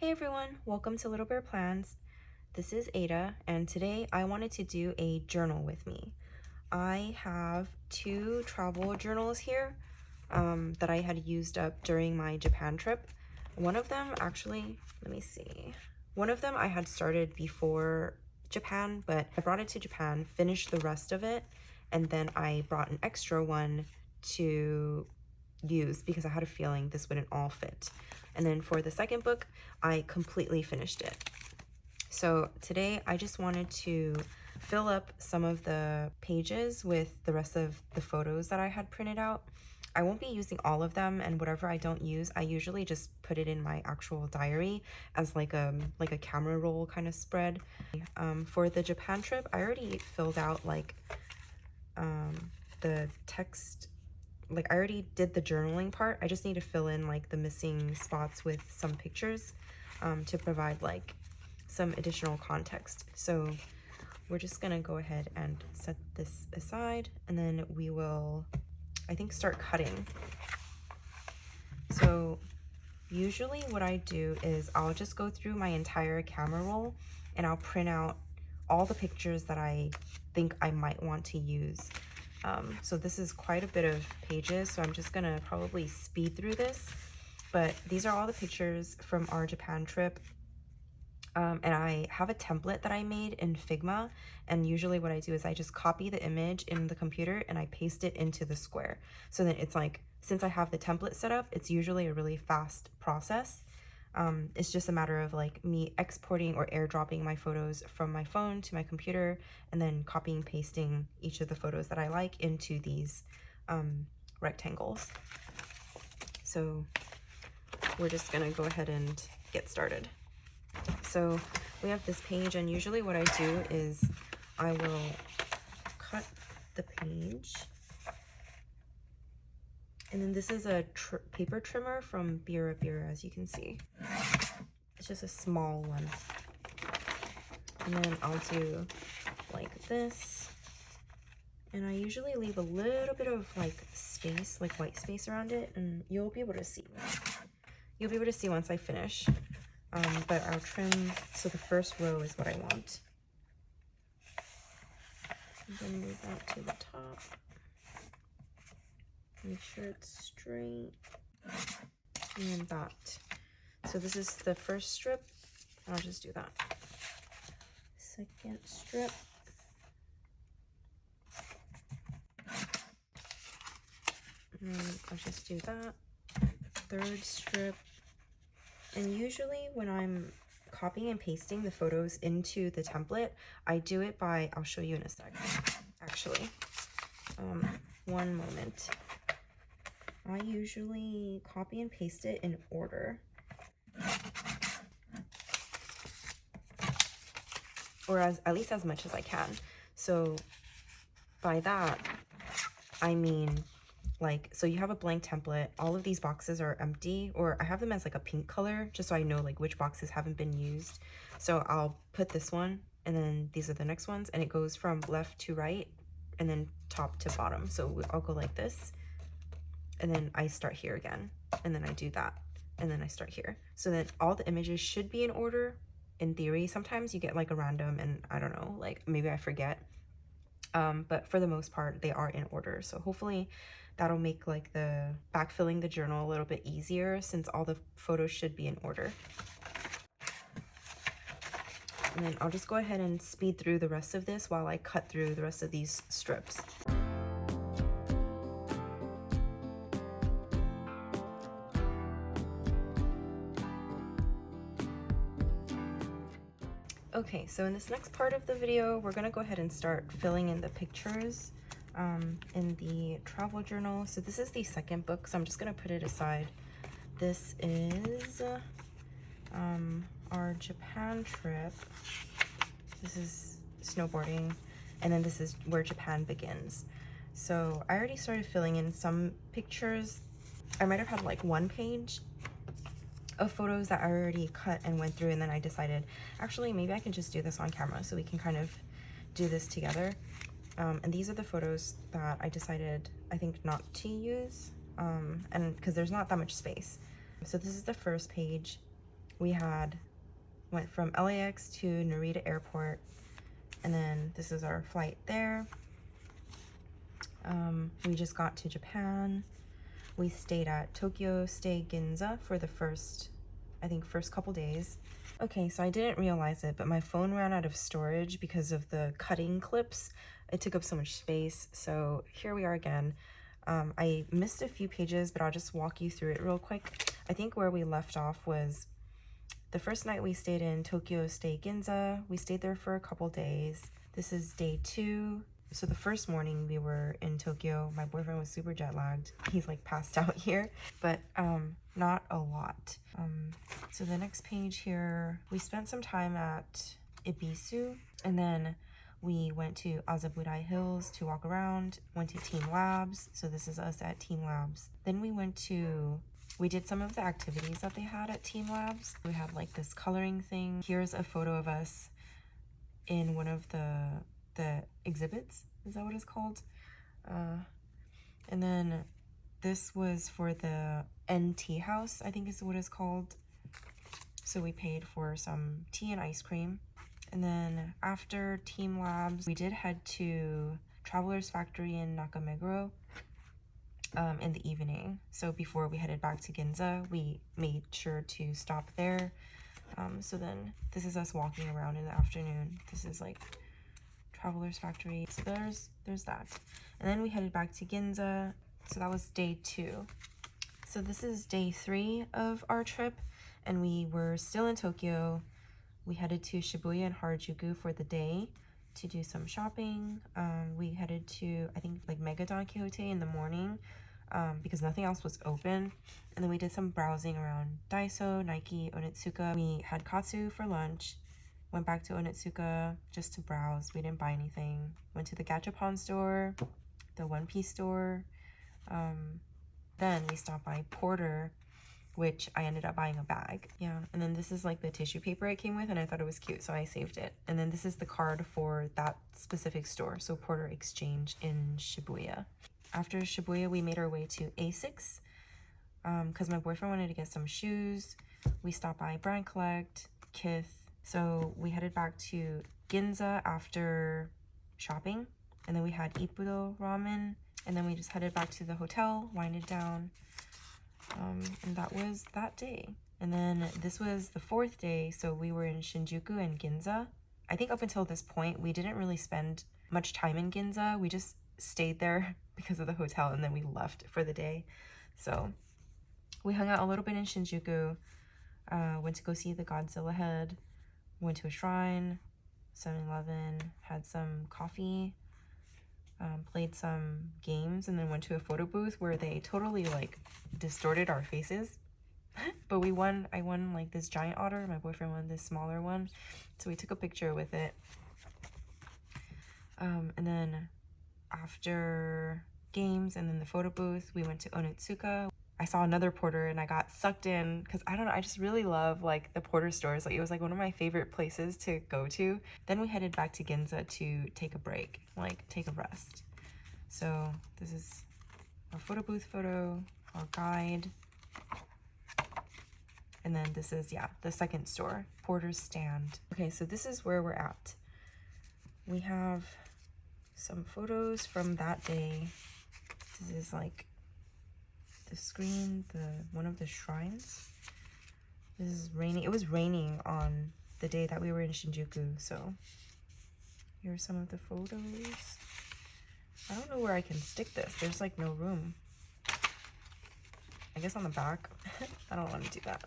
Hey everyone, welcome to Littlebearplans. This is Ada, and today I wanted to do a journal with me. I have two travel journals here that I had used up during my Japan trip. One of them actually, let me see. One of them I had started before Japan, but I brought it to Japan, finished the rest of it, and then I brought an extra one to use because I had a feeling this wouldn't all fit. And then for the second book, I completely finished it. So today I just wanted to fill up some of the pages with the rest of the photos that I had printed out. I won't be using all of them, and whatever I don't use, I usually just put it in my actual diary as like a camera roll kind of spread. For the Japan trip, I already filled out like the text. Like I already did the journaling part. I just need to fill in like the missing spots with some pictures to provide like some additional context. So we're just gonna go ahead and set this aside, and then we will, I think, start cutting. So usually what I do is I'll just go through my entire camera roll and I'll print out all the pictures that I think I might want to use. So this is quite a bit of pages, so I'm just gonna probably speed through this. But these are all the pictures from our Japan trip. And I have a template that I made in Figma, and usually what I do is I just copy the image in the computer and I paste it into the square. So then it's like, since I have the template set up, it's usually a really fast process. It's just a matter of like me exporting or airdropping my photos from my phone to my computer and then copying and pasting each of the photos that I like into these rectangles. So we're just gonna go ahead and get started. So we have this page, and usually what I do is I will cut the page. And then this is a paper trimmer from Bira Bira, as you can see. It's just a small one. And then I'll do like this. And I usually leave a little bit of like space, like white space around it, and you'll be able to see. You'll be able to see once I finish. But I'll trim, so the first row is what I want. I'm gonna move that to the top. Make sure it's straight. And that. So this is the first strip. I'll just do that. Second strip. And I'll just do that. Third strip. And usually when I'm copying and pasting the photos into the template, I do it by, I'll show you in a sec, actually. One moment. I usually copy and paste it in order. Or at least as much as I can. So by that, I mean, like, so you have a blank template, all of these boxes are empty, or I have them as like a pink color, just so I know like which boxes haven't been used. So I'll put this one, and then these are the next ones, and it goes from left to right, and then top to bottom. So I'll go like this, and then I start here again, and then I do that, and then I start here. So that all the images should be in order, in theory. Sometimes you get like a random, and I don't know, like maybe I forget. But for the most part, they are in order. So hopefully that'll make like the backfilling the journal a little bit easier, since all the photos should be in order. And then I'll just go ahead and speed through the rest of this while I cut through the rest of these strips. Okay, so in this next part of the video, we're gonna go ahead and start filling in the pictures in the travel journal. So this is the second book, so I'm just gonna put it aside. This is our Japan trip. This is snowboarding, and then this is where Japan begins. So I already started filling in some pictures. I might have had like one page of photos that I already cut and went through, and then I decided, actually, maybe I can just do this on camera so we can kind of do this together. And these are the photos that I decided, I think, not to use, and because there's not that much space. So this is the first page. we went from LAX to Narita Airport, and then this is our flight there. We just got to Japan. We stayed at Tokyo Stay Ginza for the first couple days. Okay, so I didn't realize it, but my phone ran out of storage because of the cutting clips. It took up so much space, so here we are again. I missed a few pages, but I'll just walk you through it real quick. I think where we left off was the first night we stayed in Tokyo Stay Ginza. We stayed there for a couple days. This is day 2. So the first morning we were in Tokyo, my boyfriend was super jet lagged. He's like passed out here, but not a lot. So the next page here, we spent some time at Ibisu, and then we went to Azaburai Hills to walk around, went to Team Labs. So this is us at Team Labs. Then we did some of the activities that they had at Team Labs. We had like this coloring thing. Here's a photo of us in one of the exhibits, is that what it's called? And then this was for the NT house, I think is what it's called. So we paid for some tea and ice cream. And then after Team Labs, we did head to Traveler's Factory in Nakameguro in the evening. So before we headed back to Ginza, we made sure to stop there. So then this is us walking around in the afternoon. This is like Traveler's Factory. So there's that. And then we headed back to Ginza. So that was day 2. So this is day 3 of our trip, and we were still in Tokyo. We headed to Shibuya and Harajuku for the day to do some shopping. We headed to, I think, like Mega Don Quixote in the morning because nothing else was open. And then we did some browsing around Daiso, Nike, Onitsuka. We had katsu for lunch. Went back to Onitsuka just to browse. We didn't buy anything. Went to the Gachapon store, the One Piece store. Then we stopped by Porter, which I ended up buying a bag. Yeah, and then this is like the tissue paper it came with, and I thought it was cute, so I saved it. And then this is the card for that specific store, so Porter Exchange in Shibuya. After Shibuya, we made our way to A6 because my boyfriend wanted to get some shoes. We stopped by Brand Collect, Kith. So we headed back to Ginza after shopping, and then we had Ippudo ramen, and then we just headed back to the hotel, winded down, and that was that day. And then this was the 4th day, so we were in Shinjuku and Ginza. I think up until this point, we didn't really spend much time in Ginza. We just stayed there because of the hotel, and then we left for the day. So we hung out a little bit in Shinjuku, went to go see the Godzilla head, went to a shrine, 7-Eleven, had some coffee, played some games, and then went to a photo booth where they totally like distorted our faces. But I won like this giant otter, my boyfriend won this smaller one, so we took a picture with it. And then after games and then the photo booth, we went to Onitsuka. I saw another Porter and I got sucked in because I don't know, I just really love like the Porter stores. Like it was like one of my favorite places to go to. Then we headed back to Ginza to take a break, like take a rest. So this is our photo booth photo, our guide. And then this is, yeah, the second store, Porter's Stand. Okay, so this is where we're at. We have some photos from that day. This is like the screen, one of the shrines. This is raining. It was raining on the day that we were in Shinjuku, so here are some of the photos. I don't know where I can stick this. There's like no room. I guess on the back. I don't want to do that.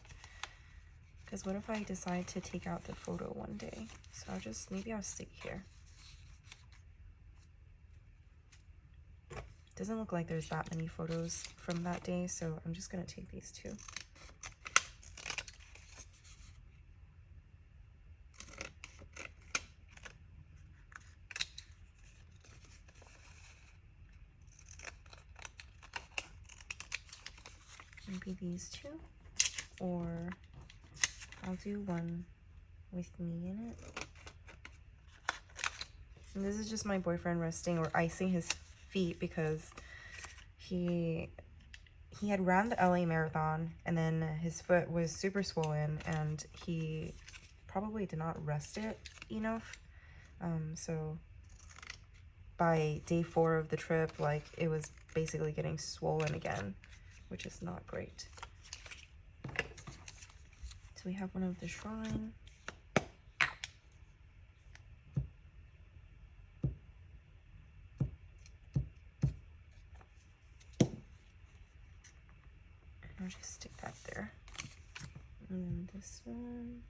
Because what if I decide to take out the photo one day? So maybe I'll stick here. Doesn't look like there's that many photos from that day, so I'm just gonna take these 2. Maybe these 2, or I'll do one with me in it. And this is just my boyfriend resting or icing his feet because he he had ran the LA Marathon, and then his foot was super swollen, and he probably did not rest it enough. So by day 4 of the trip, like, it was basically getting swollen again, which is not great. So we have one of the shrine. I'll just stick that there. And then this one.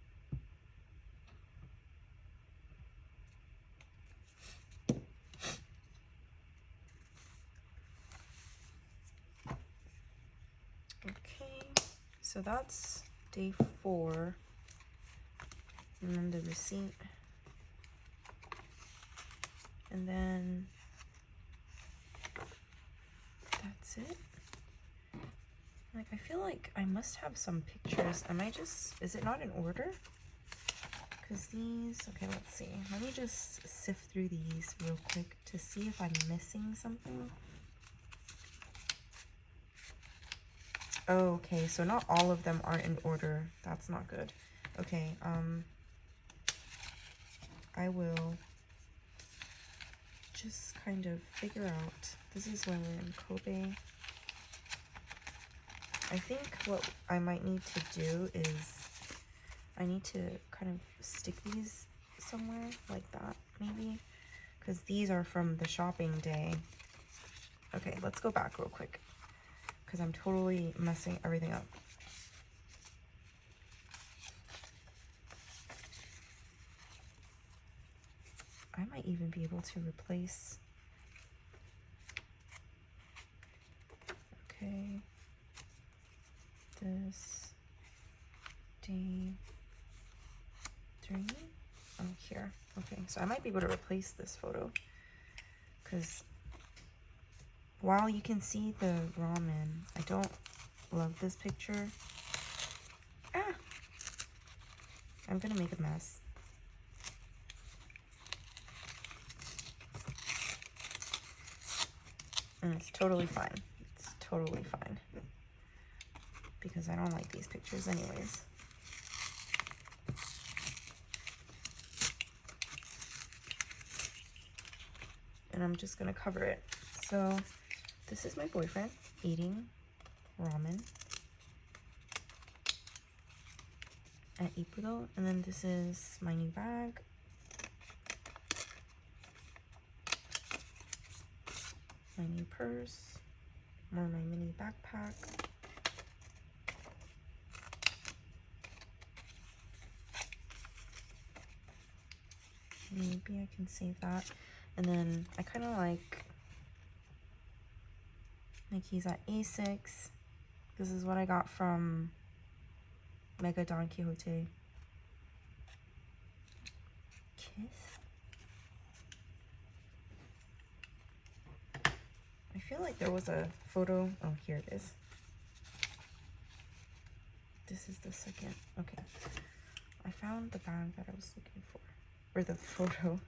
Okay, so that's day 4. And then the receipt. And then that's it. Like, I feel like I must have some pictures. Is it not in order? Because these, okay, let's see. Let me just sift through these real quick to see if I'm missing something. Oh, okay, so not all of them are in order. That's not good. Okay, I will just kind of figure out. This is when we're in Kobe. I think what I might need to do is I need to kind of stick these somewhere like that, maybe, because these are from the shopping day. Okay, let's go back real quick because I'm totally messing everything up. I might even be able to replace. Okay. This day 3. Oh, here. Okay, so I might be able to replace this photo because while you can see the ramen, I don't love this picture. Ah! I'm gonna make a mess. And it's totally fine. It's totally fine. Because I don't like these pictures anyways. And I'm just gonna cover it. So this is my boyfriend eating ramen at Ippudo. And then this is my new bag. My new purse. More my mini backpack. Maybe I can save that. And then I kind of like he's at A6. This is what I got from Mega Don Quixote. Kiss? I feel like there was a photo. Oh, here it is. This is the second. Okay. I found the bag that I was looking for. Or the photo.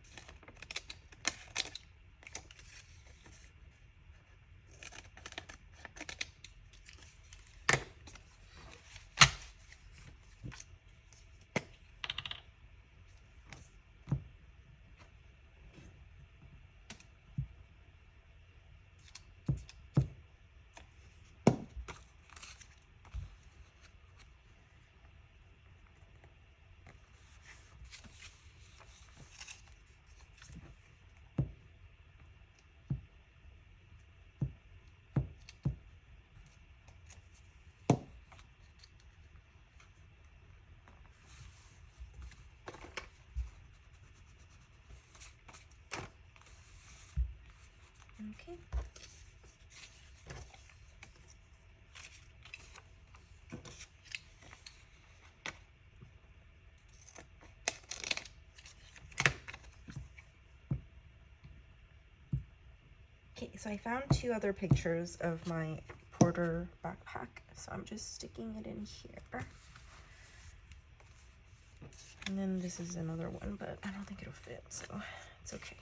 Okay. Okay, so I found 2 other pictures of my Porter backpack, so I'm just sticking it in here. And then this is another one, but I don't think it'll fit, so it's okay.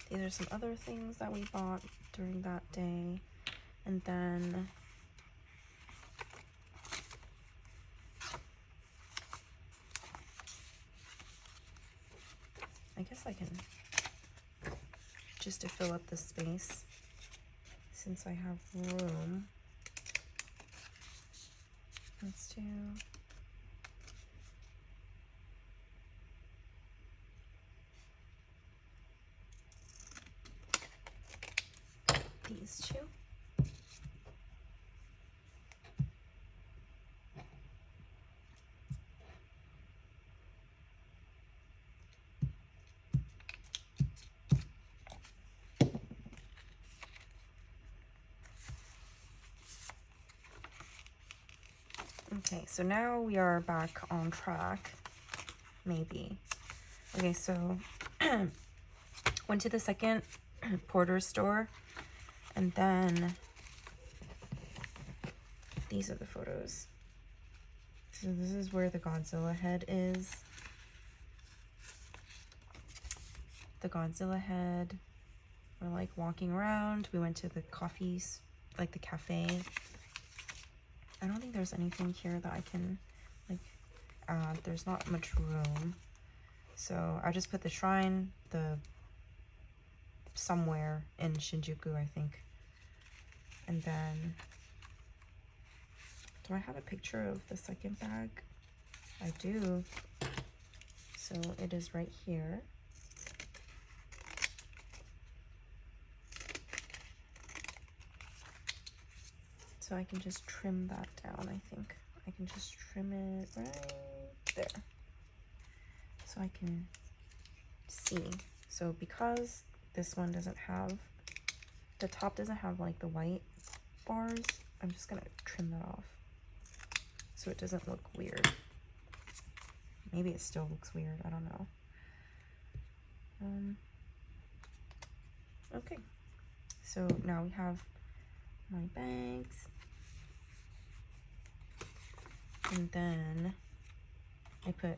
These are some other things that we bought during that day. And then I guess I can, just to fill up the space, since I have room, let's do these two. Okay, so now we are back on track, maybe. Okay, so went to the second Porter store, and then these are the photos. So this is where the Godzilla head is. The Godzilla head. We're like walking around. We went to the coffees, like the cafe. I don't think there's anything here that I can like add. There's not much room. So I just put the shrine, the somewhere in Shinjuku, I think. And then, do I have a picture of the second bag? I do. So it is right here. So I can just trim that down, I think. I can just trim it right there. So I can see. So because this one doesn't have, the top doesn't have like the white bars, I'm just gonna trim that off so it doesn't look weird. Maybe it still looks weird, I don't know. Okay, so now we have my bags. And then I put,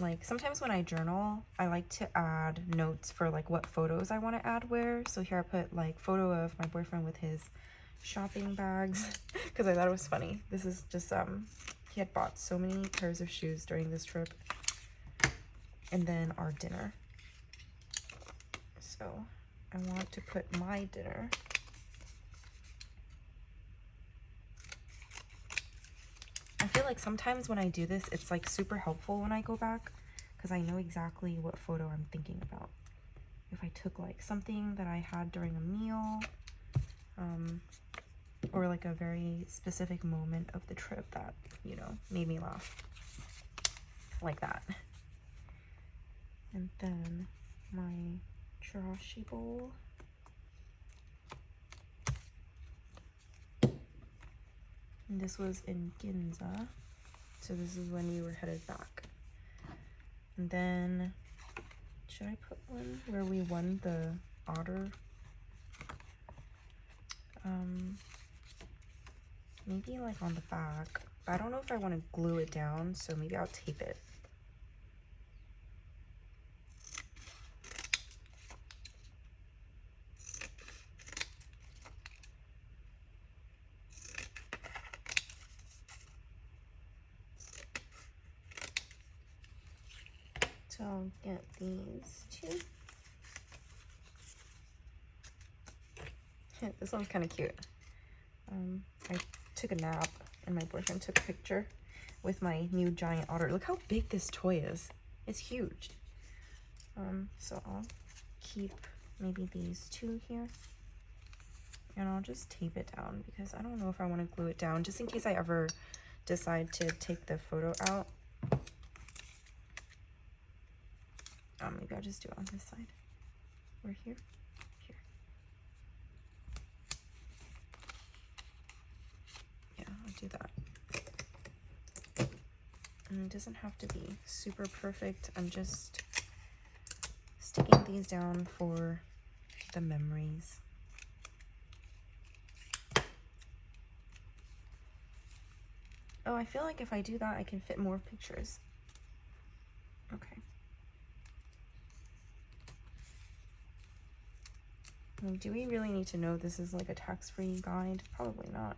like, sometimes when I journal, I like to add notes for like what photos I want to add where. So here I put like photo of my boyfriend with his shopping bags because I thought it was funny. This is just he had bought so many pairs of shoes during this trip. And then our dinner. So I want to put my dinner. I feel like sometimes when I do this, it's like super helpful when I go back because I know exactly what photo I'm thinking about. If I took like something that I had during a meal, or like a very specific moment of the trip that, you know, made me laugh. Like that. And then my chirashi bowl. And this was in Ginza, so this is when we were headed back. And then, should I put one where we won the otter? Maybe like on the back, but I don't know if I want to glue it down, so maybe I'll tape it. So I'll get these two. This one's kind of cute. I took a nap and my boyfriend took a picture with my new giant otter. Look how big this toy is. It's huge. So I'll keep maybe these two here. And I'll just tape it down because I don't know if I want to glue it down, just in case I ever decide to take the photo out. Maybe I'll just do it on this side. Or here. Here. Yeah, I'll do that. And it doesn't have to be super perfect. I'm just sticking these down for the memories. Oh, I feel like if I do that, I can fit more pictures. Okay. Like, do we really need to know this is like a tax-free guide? Probably not.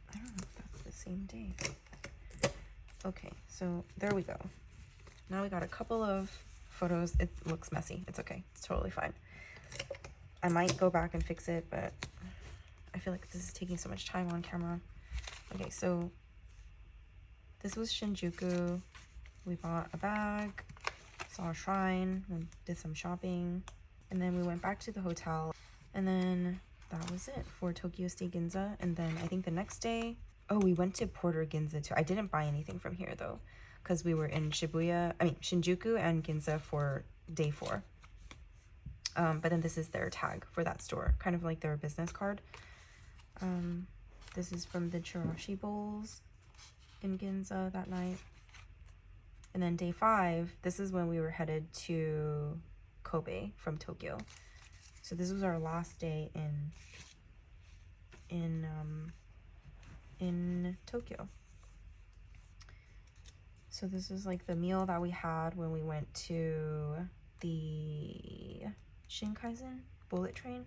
I don't know if that's the same day. Okay, so there we go. Now we got a couple of photos. It looks messy. It's okay. It's totally fine. I might go back and fix it, but I feel like this is taking so much time on camera. Okay, so this was Shinjuku. We bought a bag, saw a shrine, and did some shopping. And then we went back to the hotel. And then that was it for Tokyo State Ginza. And then I think the next day, oh, we went to Porter Ginza too. I didn't buy anything from here though, because we were in Shinjuku and Ginza for day 4. But then this is their tag for that store, kind of like their business card. This is from the Chirashi Bowls in Ginza that night. And then day 5, this is when we were headed to Kobe from Tokyo. So this was our last day in Tokyo. So this is like the meal that we had when we went to the Shinkansen bullet train.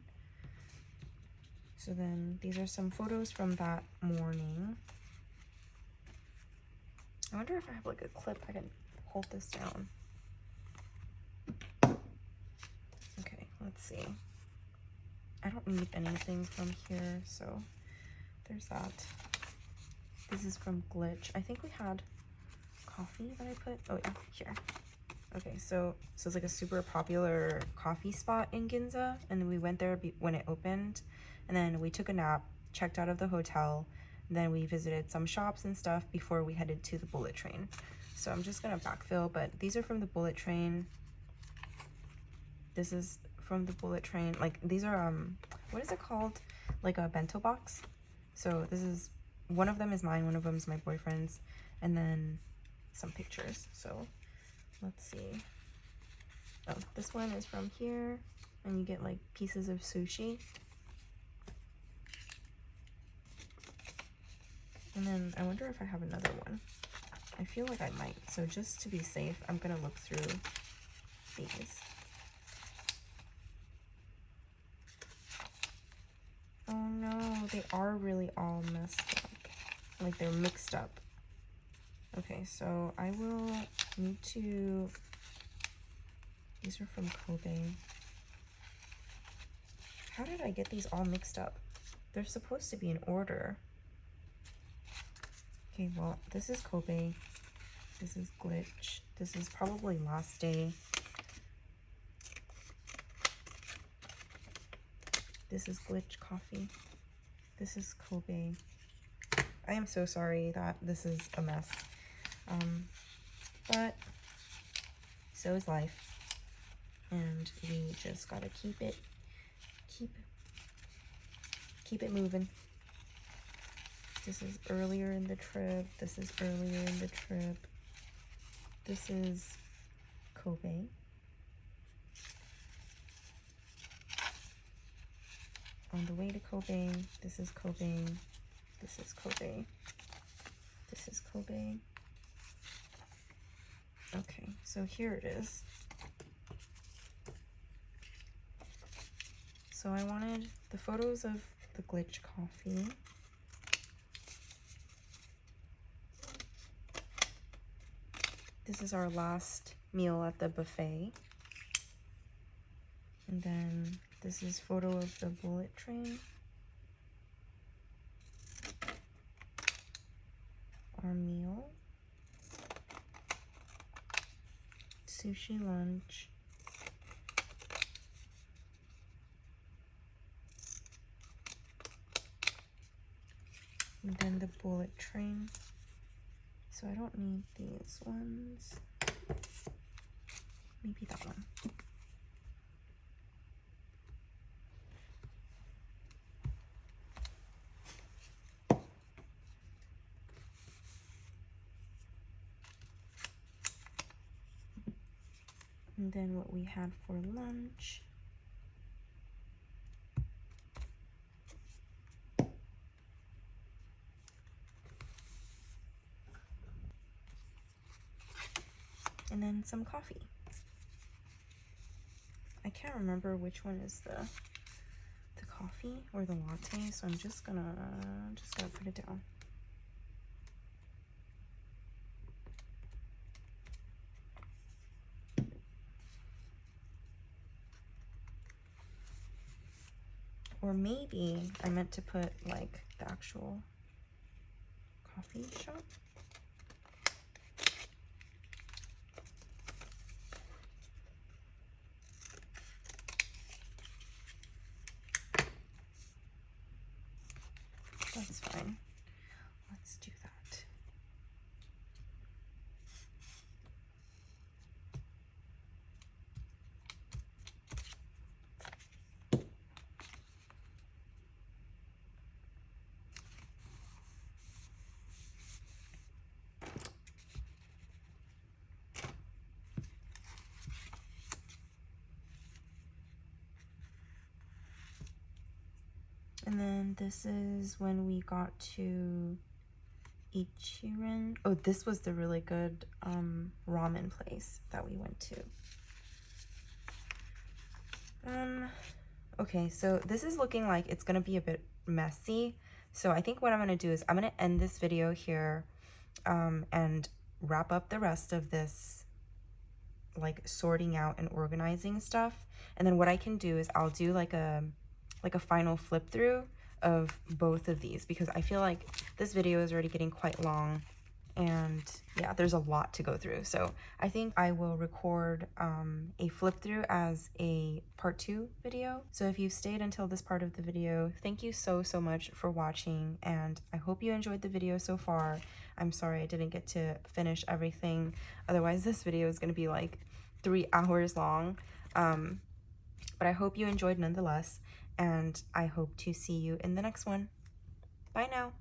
So then these are some photos from that morning. I wonder if I have like a clip I can hold this down. Okay, let's see. I don't need anything from here, so there's that. This is from Glitch. I think we had coffee that I put. Oh yeah, here. Okay, so it's like a super popular coffee spot in Ginza, and we went there when it opened, and then we took a nap, checked out of the hotel. Then we visited some shops and stuff before we headed to the bullet train. So I'm just gonna backfill, but these are from the bullet train. This is from the bullet train. Like these are what is it called? Like a bento box. So this is, one of them is mine, one of them is my boyfriend's, and then some pictures. So let's see. Oh, this one is from here, and you get like pieces of sushi. And then I wonder if I have another one. I feel like I might. So just to be safe, I'm gonna look through these. Oh no, they are really all messed up. Like they're mixed up. Okay, so I will need to, these are from Kobe. How did I get these all mixed up? They're supposed to be in order. Okay, well, this is Kobe. This is Glitch. This is probably last day. This is Glitch Coffee. This is Kobe. I am so sorry that this is a mess. But so is life. And we just gotta keep it moving. This is earlier in the trip. This is earlier in the trip. This is Kobe. On the way to Kobe. This is Kobe. This is Kobe. This is Kobe. Okay, so here it is. So I wanted the photos of the Glitch coffee. This is our last meal at the buffet. And then this is photo of the bullet train. Our meal. Sushi lunch. And then the bullet train. So I don't need these ones. Maybe that one. And then what we had for lunch. and then some coffee. I can't remember which one is the coffee or the latte, so I'm just gonna put it down. Or maybe I meant to put like the actual coffee shop. That's fine. Let's do that. And then this is when we got to Ichiran. Oh, this was the really good ramen place that we went to. Okay, so this is looking like it's gonna be a bit messy. So I think what I'm gonna do is I'm gonna end this video here and wrap up the rest of this like sorting out and organizing stuff. And then what I can do is I'll do like a final flip through of both of these, because I feel like this video is already getting quite long and yeah, there's a lot to go through. So I think I will record a flip through as a part 2 video. So if you've stayed until this part of the video, thank you so much for watching, and I hope you enjoyed the video so far. I'm sorry I didn't get to finish everything, otherwise this video is going to be like 3 hours long. But I hope you enjoyed nonetheless, and I hope to see you in the next one. Bye now.